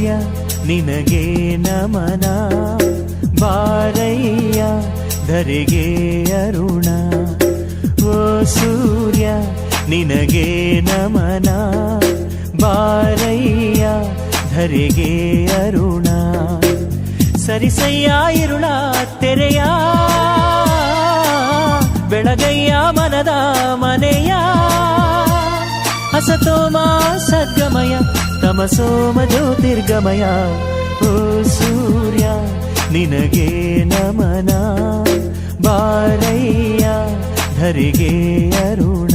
ಸೂರ್ಯ ನಿನಗೆ ನಮನ ಬಾರಯ್ಯ ಧರೆಗೆ ಅರುಣ ಓ ಸೂರ್ಯ ನಿನಗೆ ನಮನ ಬಾರಯ್ಯ ಧರೆಗೆ ಅರುಣ ಸರಿಸಯ್ಯ ಇರುಳ ತೆರೆಯ ಬೆಳಗಯ್ಯ ಮನದ ಮನೆಯ ಹಸತೋಮ ಸದ್ಗಮಯ ತಮಸೋಮ ಜ್ಯೋತಿರ್ಗಮಯ ಓ ಸೂರ್ಯ ನಿನಗೆ ನಮನ ಬಾರಯ್ಯ ಧರೆಗೆ ಅರುಣ